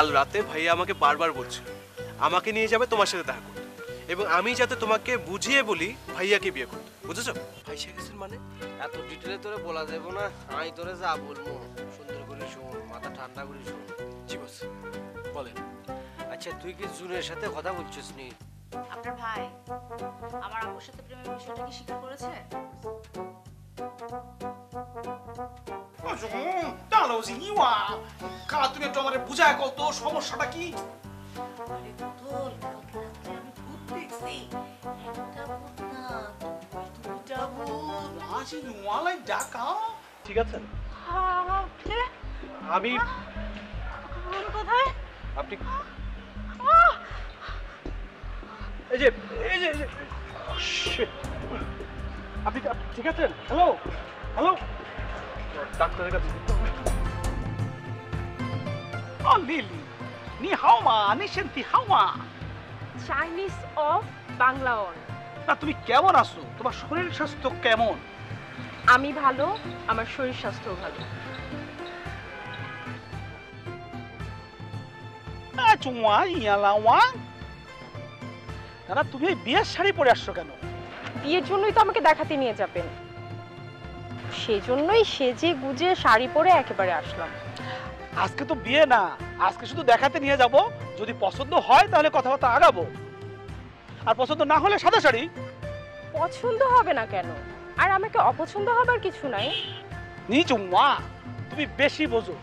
কাল রাতে ভাইয়া আমাকে বারবার বলছিল আমাকে নিয়ে যাবে তোমার সাথে দেখা করতে, এবং আমি যাতে তোমাকে বুঝিয়ে বলি ভাইয়াকে বিয়ে করতে, বুঝেছো? ভাই শিখেছেন মানে এত ডিটেলে তোরে বলা যাবো না, আমি তোরে যা বলবো সুন্দর করে শোন, মাথা ঠান্ডা করে শোন। জি বস, বলেন। আচ্ছা তুই কি জুনের সাথে কথা বলছিস নি? আপনার ভাই আমার আপুর সাথে প্রেমের বিষয়টা কি স্বীকার করেছে? তুমি একটু আমার বুঝায় কত সমস্যাটা কি? আরে পুতুল, কালকে রাতে আমি ভূত দেখছি। একটা ভূত না, দুইটা ভূত। রাজি নোয়ালাই ডাকা। ঠিক আছে আপনি আমি কোথায়? আপনি এই যে আপনি ঠিক আছেন? হ্যালো হ্যালো, ডাক্তারের কাছে। ও লিলি, নি হাও মা, নি শান্তি হাও মা। Chinese of Bangla on. না তুমি কেমন আছো? তোমার শরীর স্বাস্থ্য কেমন? আমি ভালো, আমার শরীর স্বাস্থ্য ভালো। দাদা তুমি বিয়ের শাড়ি পরে আসছো কেন? বিয়ের জন্যই তো আমাকে দেখাতে নিয়ে যাবেন, সেই জন্যই সেজে গুজে শাড়ি পরে একেবারে আসলাম। আজকে তো বিয়ে না, আজকে শুধু দেখাতে নিয়ে যাব, যদি পছন্দ হয় তাহলে কথাবার্তা আগাবো, আর পছন্দ না হলে সাদা শাড়ি। পছন্দ হবে না কেন? আর আমাকে অপছন্দ হবার কিছু নাই। নিচু মা, তুমি বেশি বোঝো।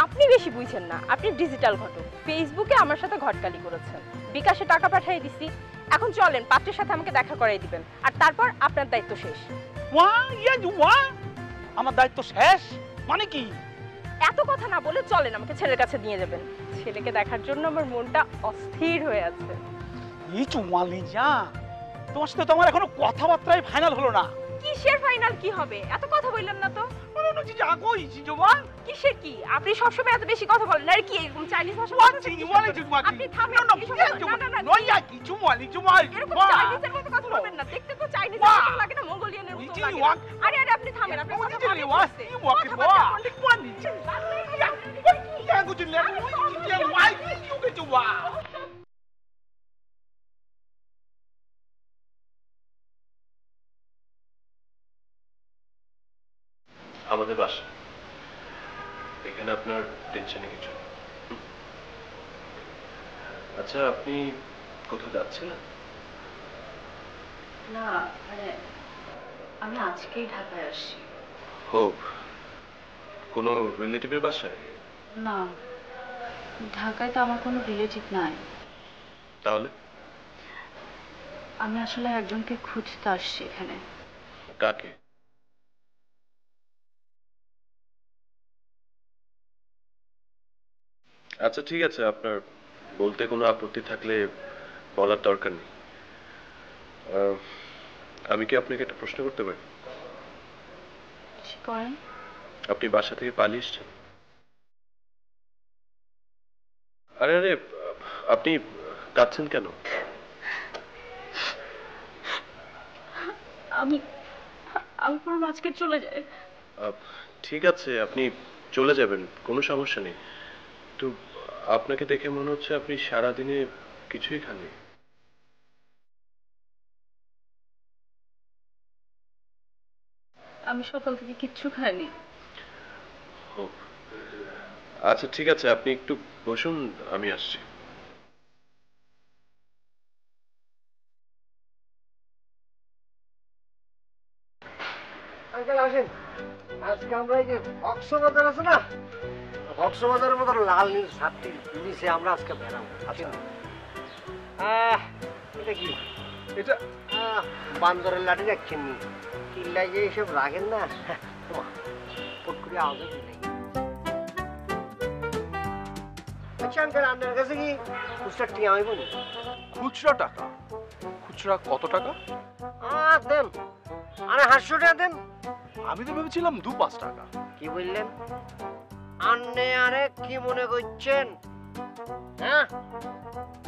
আপনি বেশি বুঝছেন না, আপনি ডিজিটাল ঘটক। ফেসবুকে আমার সাথে ঘটকালি করেছেন, বিকাশে টাকা পাঠিয়ে দিছি। এখন চলেন, পাত্রের সাথে আমাকে দেখা করাই দিবেন, আর তারপর আপনার দায়িত্ব শেষ। আমার দায়িত্ব শেষ মানে কি? এত কথা না বলে চলেন, আমাকে ছেলের কাছে নিয়ে যাবেন। ছেলেকে দেখার জন্য আমার মনটা অস্থির হয়ে আছে। তোমার সাথে তো আমার এখনো কথাবার্তাই ফাইনাল হলো না। কিসের ফাইনাল কি হবে? এত কথা বললেন না তো। কিসের কি? আপনি সবসময় এত বেশি কথা বলেন, আর কি এরকম চাইনিজ ভাষা? আপনি থামেন। না এরকম চাইনিজের মতো কথা বলবেন না, দেখতে তো চাইনিজের মতো লাগে না, মঙ্গোলিয়ানের মতো লাগে। আরে আপনি থামেন, আপনি কথা বলেন। আমাদের বাসা এখানে, আপনার টেনশনে কিছু। আচ্ছা আপনি কোথাও যাচ্ছিলেন? না মানে আমি আজকেই ঢাকায় আসছি। ও, কোনো রিলেটিভের বাসায়? না, ঢাকায় তো আমার কোনো রিলেটিভ নাই। তাহলে? আমি আসলে একজনকে খুঁজতে আসছি এখানে। কাকে? আচ্ছা ঠিক আছে, আপনার বলতে কোনো আপত্তি থাকলে বলার দরকার নেই। আমি কি আপনাকে একটা প্রশ্ন করতে পারি? করেন। আপনি বাসা থেকে পালিয়ে এসেছেন? আরে আরে, আপনি কাঁদছেন কেন? আমি বরং আজকে চলে যাই। ঠিক আছে, আপনি চলে যাবেন, কোনো সমস্যা নেই। তো আপনাকে দেখে মনে হচ্ছে আপনি সারাদিনে কিছুই খাননি। আমি সকাল থেকে কিচ্ছু খাইনি। আচ্ছা ঠিক আছে, আপনি একটু বসুন, আমি আসছি। আজকে আমরা এই যে কক্সবাজার আছে না, কক্সবাজারের মতো লাল নীল ছাত্রী নিচে আমরা আজকে বেড়াবো। এটা কি? এটা বান্দরের লাঠি রাখছেন নি, কিল্লাই যে এসব রাখেন না, পট করে আওয়াজ দিলেই। আচ্ছা আঙ্কেল, আপনার কাছে কি খুচরা টিয়া হইব না? খুচরা টাকা? খুচরা কত টাকা? দেন, আরে 800 টাকা দেন। আমি তো ভেবেছিলাম 2-5 টাকা। কি বললেন? আন্নে আরে কি মনে করছেন? হ্যাঁ,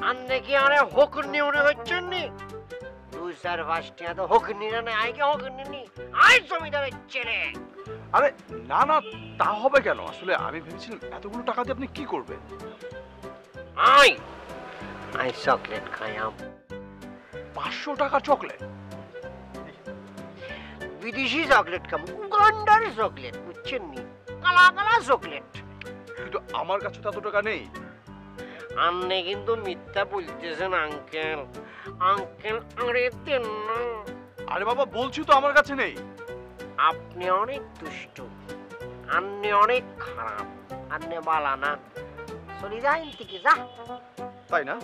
আন্নে কি আরে হকুন্নি মনে করছেন নি? 2-4-5 টাকা তো হকুন্নি না, আই কি হকুন্নি নি? আই জমিদারের ছেলে। আরে না না, তা হবে কেন? আসলে আমি ভেবেছিলাম এতগুলো টাকা দিয়ে আপনি কি করবেন। I I chocolate Khayyam. 500 টাকা চকলেট? বিদেশি চকলেট খাম, উগান্ডার চকলেট, বুঝছেন নি? কালা কালা চকলেট। কিন্তু আমার কাছে তো এত টাকা নেই। আপনি কিন্তু মিথ্যা বলতেছেন আঙ্কেল। আঙ্কেল আরে দেন না। আরে বাবা, বলছি তো আমার কাছে নেই। আপনি অনেক দুষ্ট, আপনি অনেক খারাপ, আপনি বালা না। চলে যা থেকে যা। তাই না?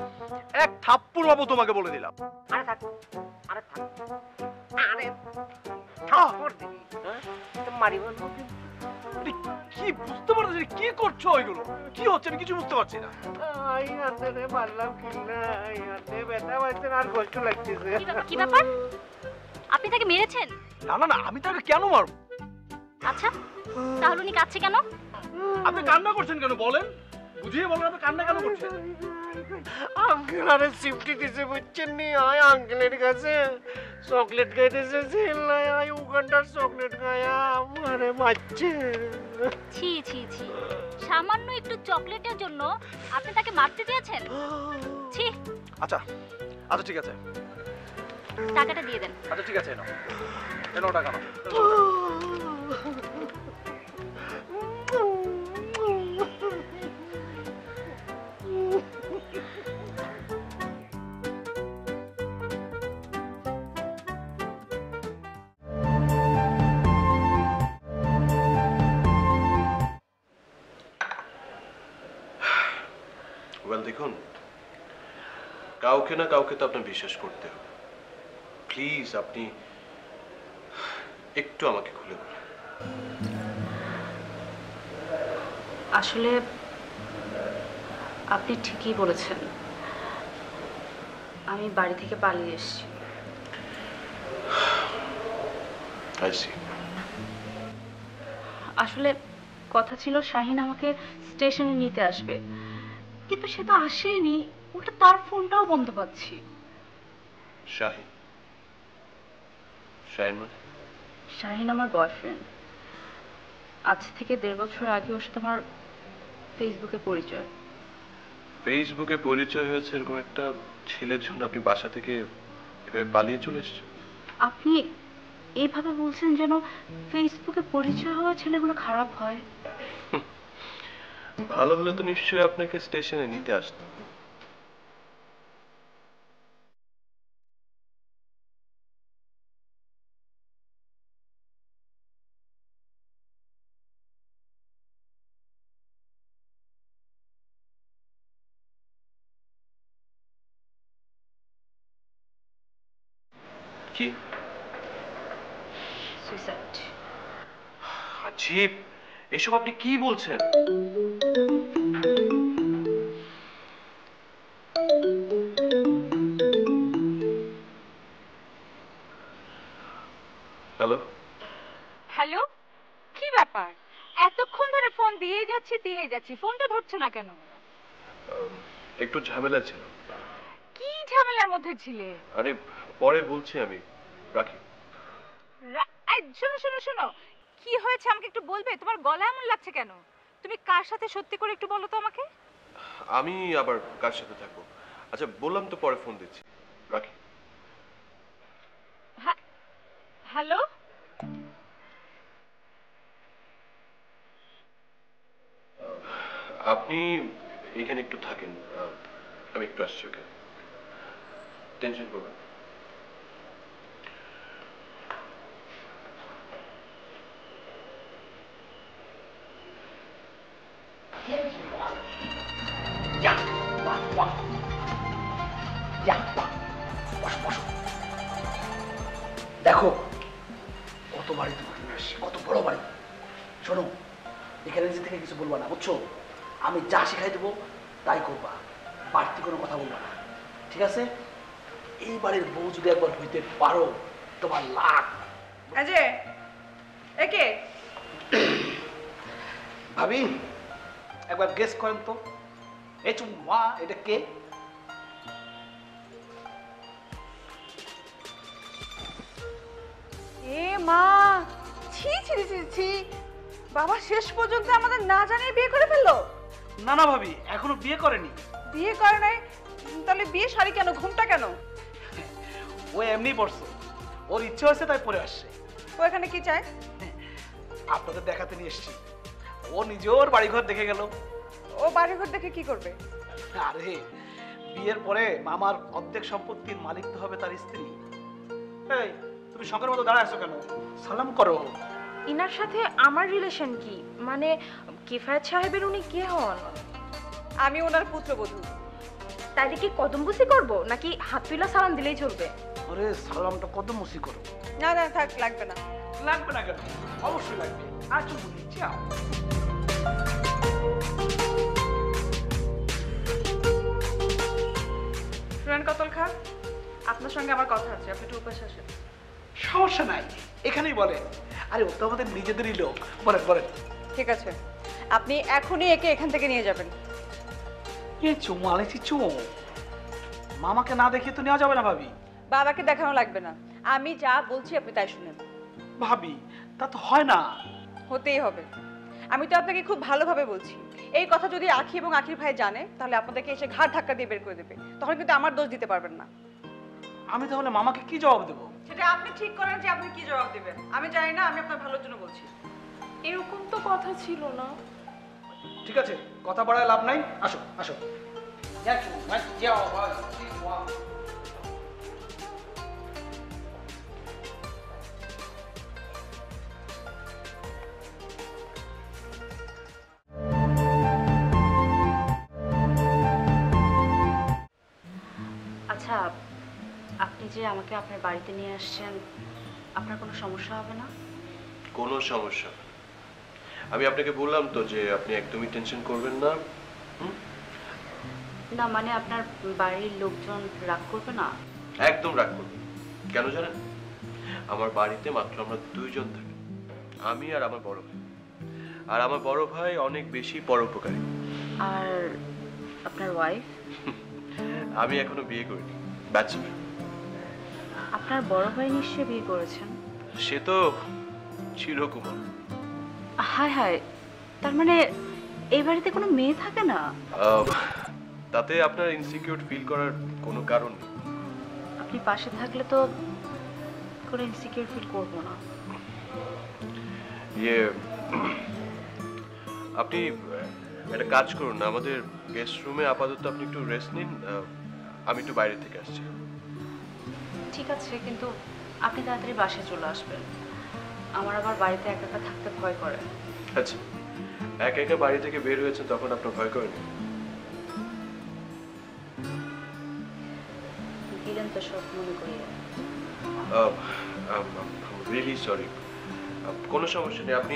এক থাপ্পড় বাবু তোমাকে বলে দিলাম। আরে থাক, আরে থাক, আরে থাপ্পড় দিবি, হ্যাঁ? তো মারিব না কিন্তু। কি বুঝতে পারছি, কি করছো এগুলো? কি হচ্ছে আমি কিছু বুঝতে পারছি না। আই আন্নে মারলাম কি না, আই আন্নে ব্যথা পাচ্ছেন আর কষ্ট লাগতেছে। কি ব্যাপার? আপনি তাকে মেরেছেন? না না না, আমি তাকে কেন মারবো? আচ্ছা, তাহলে উনি কাঁদছে কেন? আপনি কান্না করছেন কেন বলেন? বুঝিয়ে বলেন, আপনি কান্না কেন করছেন? আঙ্কেল আরে সিফটি দিছে, বুঝছেন নি? আয় আঙ্কেলের কাছে চকলেট খাইতেছে, সেলাই আয় উগান্ডার চকলেট খায়া আরে মারছে। ছি ছি ছি, সামান্য একটু চকলেটের জন্য আপনি তাকে মারতে চেয়েছেন? ছি। আচ্ছা আচ্ছা ঠিক আছে, টাকাটা দিয়ে দেন। আচ্ছা ঠিক আছে, এনাও এনাও টাকা নাও। দেখুন, কাউকে না কাউকে তো আপনার বিশ্বাস করতে হবে। প্লিজ আপনি একটু আমাকে খুলে বলুন। আসলে আপনি ঠিকই বলেছেন, আমি বাড়ি থেকে পালিয়ে এসেছি। I see. আসলে কথা ছিল শাহিন আমাকে স্টেশনে নিতে আসবে, কিন্তু সে তো আসেনি, উল্টো তার ফোনটাও বন্ধ পাচ্ছি। শাহিন? শাহিন মানে? শাহিন আমার বয়ফ্রেন্ড। আজ থেকে 1.5 বছর আগে ওর সাথে আমার ফেসবুকে পরিচয়। ফেসবুকে পরিচয় হয়েছে এরকম একটা ছেলের জন্য আপনি বাসা থেকে এভাবে পালিয়ে চলে এসেছেন? আপনি এইভাবে বলছেন যেন ফেসবুকে পরিচয় হওয়া ছেলেগুলো খারাপ হয়। ভালো হলে তো নিশ্চয়ই আপনাকে স্টেশনে নিতে আসতো। কি সুইসাইড। আজীব, এসব আপনি কি বলছেন? হ্যালো? হ্যালো, কি ব্যাপার? এতক্ষণ ধরে ফোন দিয়ে যাচ্ছি, ফোনটা ধরছো না কেন? একটু ঝামেলা ছিল। কি ঝামেলার মধ্যে ছিলে? আরে পরে বলছি, আমি রাখি। শোনো, কি হয়েছে আমাকে একটু বলবে? তোমার গলা এমন লাগছে কেন? তুমি কার সাথে সত্যি করে একটু বলো তো আমাকে। আমি আবার কার সাথে থাকবো? আচ্ছা বললাম তো, পরে ফোন দিচ্ছি, রাখি। হ্যালো, আপনি এখানে একটু থাকেন, আমি একটু আসছি। ওকে, টেনশন করবেন না। দেখো কত বাড়ি তোমাকে নিয়ে আসছি, কত বড় বাড়ি। শোনো, এখানে নিজে থেকে কিছু বলবা না, বুঝছো? আমি যা শিখাই দেবো তাই করবা, বাড়তি কোনো কথা বলবা না, ঠিক আছে? এই বাড়ির বউ যদি একবার হইতে পারো, তোমার লাখ। একে ভাবি, একবার গেস করেন তো, এই চুম্মা এটা কে? এ মা, ছি ছি ছি ছি, বাবা শেষ পর্যন্ত আমাদের না জানিয়ে বিয়ে করে ফেললো। না না ভাবি, এখনো বিয়ে করেনি। বিয়ে করে নাই? তাহলে বিয়ে শাড়ি কেন, ঘুমটা কেন? ও এমনি পড়ছে, ওর ইচ্ছে হয়েছে তাই পরে আসছে। ও এখানে কি চায়? আপনাদের দেখাতে নিয়ে এসেছি। ও নিজে ওর বাড়িঘর দেখে গেল। ও বাড়িঘর দেখে কি করবে? আরে বিয়ের পরে মামার অর্ধেক সম্পত্তির মালিক তো হবে তার স্ত্রী। এই তুমি শখের মতো দাঁড়ায় আছো কেন? সালাম করো। ইনার সাথে আমার রিলেশন কি? মানে কিফায়েত সাহেবের উনি কে হন? আমি ওনার পুত্রবধূ। তাইলে কি কদমবুসি করব নাকি হাত তুলা সালাম দিলেই চলবে? আরে সালামটা কত মুসি করো। না না থাক, লাগবে না। লাগবে না কেন? অবশ্যই লাগবে। আর চুপ নিচ্ছি। শুনেন কতল খা, আপনার সঙ্গে আমার কথা আছে, আপনি একটু উপাসে আসেন। সমস্যা নাই, এখানেই বলেন। আরে ও তো আমাদের নিজেদেরই লোক। বলেন বলেন। ঠিক আছে, আপনি এখনই একে এখান থেকে নিয়ে যাবেন। এ চুমু আলেছি চুমু, মামাকে না দেখিয়ে তো নেওয়া যাবে না ভাবি। বাবাকে দেখানো লাগবে না, আমি যা বলছি আপনি তাই শুনেন। ভাবি তা তো হয় না। হতেই হবে। আমি তো আপনাকে খুব ভালোভাবে বলছি, এই কথা যদি আখি এবং আখির ভাই জানে তাহলে আপনাদেরকে এসে ঘাট ধাক্কা দিয়ে বের করে দেবে, তখন কিন্তু আমার দোষ দিতে পারবেন না। আমি তাহলে মামাকে কি জবাব দেবো? সেটা আপনি ঠিক করেন যে আপনি কি জবাব দেবেন। আমি জানি না, আমি আপনার ভালোর জন্য বলছি। এরকম তো কথা ছিল না। ঠিক আছে, কথা বাড়ায় লাভ নাই। আসো আসো। আচ্ছা, আপনি যে আমাকে আপনার বাড়িতে নিয়ে আসছেন, আপনার কোনো সমস্যা হবে না? কোনো সমস্যা না। আমি আপনাকে বললাম তো যে আপনি একদমই টেনশন করবেন না। না মানে আপনার বাড়ির লোকজন রাগ করবে না? একদম রাগ করবেন কেন জানেন? আমার বাড়িতে মাত্র আমরা দুইজন থাকি, আমি আর আমার বড় ভাই। আর আমার বড় ভাই অনেক বেশি পরোপকারী। আর আপনার ওয়াইফ? আমি এখনো বিয়ে করিনি, ব্যাচেলর। আপনার বড় ভাই নিশ্চয়ই বিয়ে করেছেন? সে তো চিরকুমার। হায় হায়, তার মানে এই বাড়িতে কোনো মেয়ে থাকে না? তাতে আপনার ইনসিকিউর ফিল করার কোনো কারণ নেই। আপনি পাশে থাকলে তো কোনো ইনসিকিউর ফিল করবো না। ইয়ে, আপনি একটা কাজ করুন না, আমাদের গেস্ট রুমে আপাতত আপনি একটু রেস্ট নিন। আমি একটু বাইরে থেকে আসছি। ঠিক আছে, কিন্তু আপনি তাড়াতাড়ি বাসায় চলে আসবেন। আমার আবার বাড়িতে একা একা থাকতে ভয় করে। আচ্ছা, একা একা বাড়ি থেকে বের হয়েছেন তখন আপনার ভয় করেনি? দিলেন তো সব মনে করিয়ে। Really sorry. কোনো সমস্যা নেই, আপনি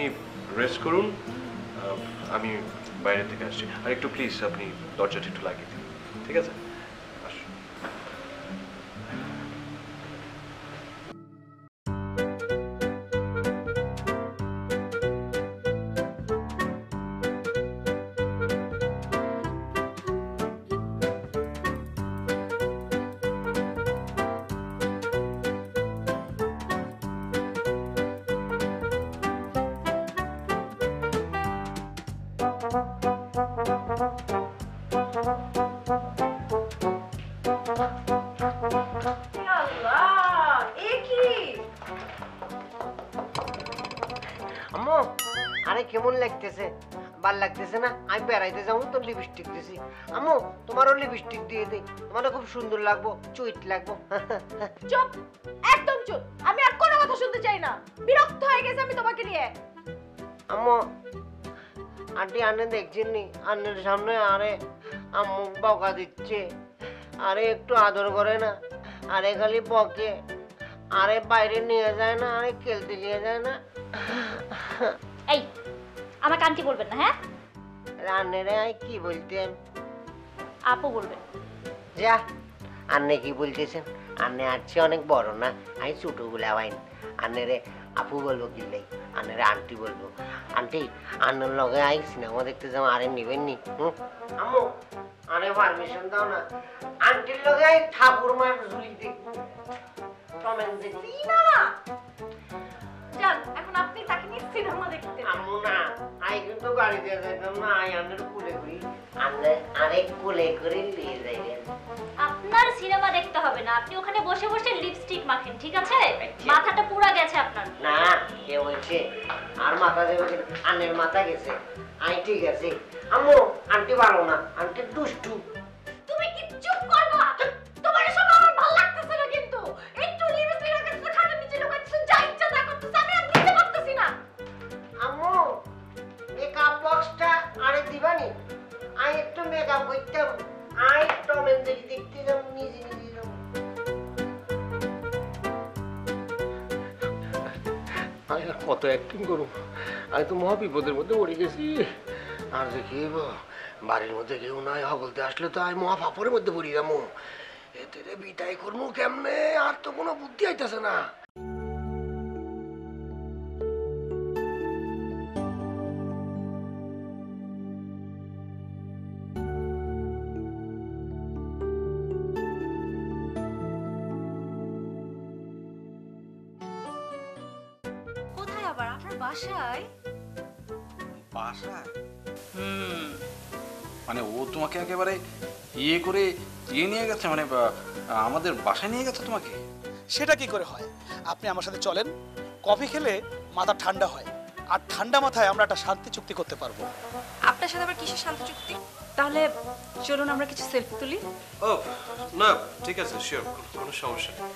রেস্ট করুন। আমি বাইরে থেকে আসছি। আর একটু প্লিজ আপনি দরজাটা একটু লাগিয়ে দিন, ঠিক আছে? আসুন। আম্মু, আরে কেমন লাগতেছে? ভাল লাগতেছে না? আমি বেড়াইতে যাবো তো লিপস্টিক দিছি। আম্মু, তোমারও লিপস্টিক দিয়ে দেই, তোমারও খুব সুন্দর লাগবো, চুইট লাগবো। চুপ, একদম চুপ। আমি আর কোনো কথা শুনতে চাই না, বিরক্ত হয়ে গেছে আমি তোমাকে নিয়ে। আম্মু, আন্টি আন্নে দেখছেন নি? আন্নের সামনে আরে আম্মু বকা দিচ্ছে, আরে একটু আদর করে না, আরে খালি বকে, আরে বাইরে নিয়ে যায় না, আরে খেলতে নিয়ে যায় না। এই, আমাকে আন্টি বলবেন না, হ্যাঁ? আন্নেরে কি বলতেন? আপু বলবেন। যা, আন্নে কি বলতেছেন? আন্নে আছে অনেক বড় না, আমি ছোটো বলে আইন। আন্নেরে আপু বলবো কিনলেই, আন্নেরে আন্টি বলবো। আন্টি, আন্নের লগে আই সিনেমা দেখতে যাবো, আরে নিবেন নি? আম্মু, আরে পারমিশন দাও না, আন্টির লগে আই ঠাকুর মার ঝুলি দেখবো। টমেন দেখি না না। যান এখন আপনি তাকে নিয়ে সিনেমা দেখতে যান। আম্মু না, আই কিন্তু গাড়ি দিয়ে যাইতাম না, আই আন্নের কোলে করি, আন্নে আরেক কোলে করে নিয়ে যাইবেন। আপনার সিনেমা দেখতে হবে না, আপনি ওখানে বসে বসে লিপস্টিক মাখেন, ঠিক আছে? মাথাটা পুরা গেছে আপনার। না, কে বলছে আর মাথা দেবে? আন্নের মাথা গেছে, আই ঠিক আছে। আম্মু, আন্টি ভালো না, আন্টি দুষ্টু। তুমি কি চুপ করবা? তোমার এসব আমার ভালো লাগতেছে না কিন্তু। একটু লিপস্টিক লাগাচ্ছ, খাটের নিচে লুকাচ্ছ, যা ইচ্ছা তা করতেছ, আমি আর দিতে পারতেছি না। আম্মু, মেকআপ বক্সটা আরে দিবানি? আই একটু মেকআপ করতাম, আই টম এন্ড জেরি দেখতে যাম, নিজে নিজে যাম। আমি আর কত অ্যাক্টিং করব, আমি তো মহা বিপদের মধ্যে পড়ে গেছি। আর যে কি বাড়ির মধ্যে কেউ নাই, হগলতে আসলে তো আমি মহা ফাপড়ের মধ্যে পড়ি যাবো। এতে রে বিদায় করবো কেমনে, আর তো কোনো বুদ্ধি আইতেছে না। কোথায় আবার? আপনার বাসায়? বাসায়? মানে ও তোমাকে একেবারে ইয়ে করে নিয়ে গেছে, মানে আমাদের বাসায় নিয়ে গেছে তোমাকে? সেটা কি করে হয়? আপনি আমার সাথে চলেন, কফি খেলে মাথা ঠান্ডা হয়, আর ঠান্ডা মাথায় আমরা একটা শান্তি চুক্তি করতে পারবো। আপনার সাথে আবার কিসের শান্তি চুক্তি? তাহলে চলুন আমরা কিছু সেলফি তুলি। ও না, ঠিক আছে, শিওর, কোনো সমস্যা নেই।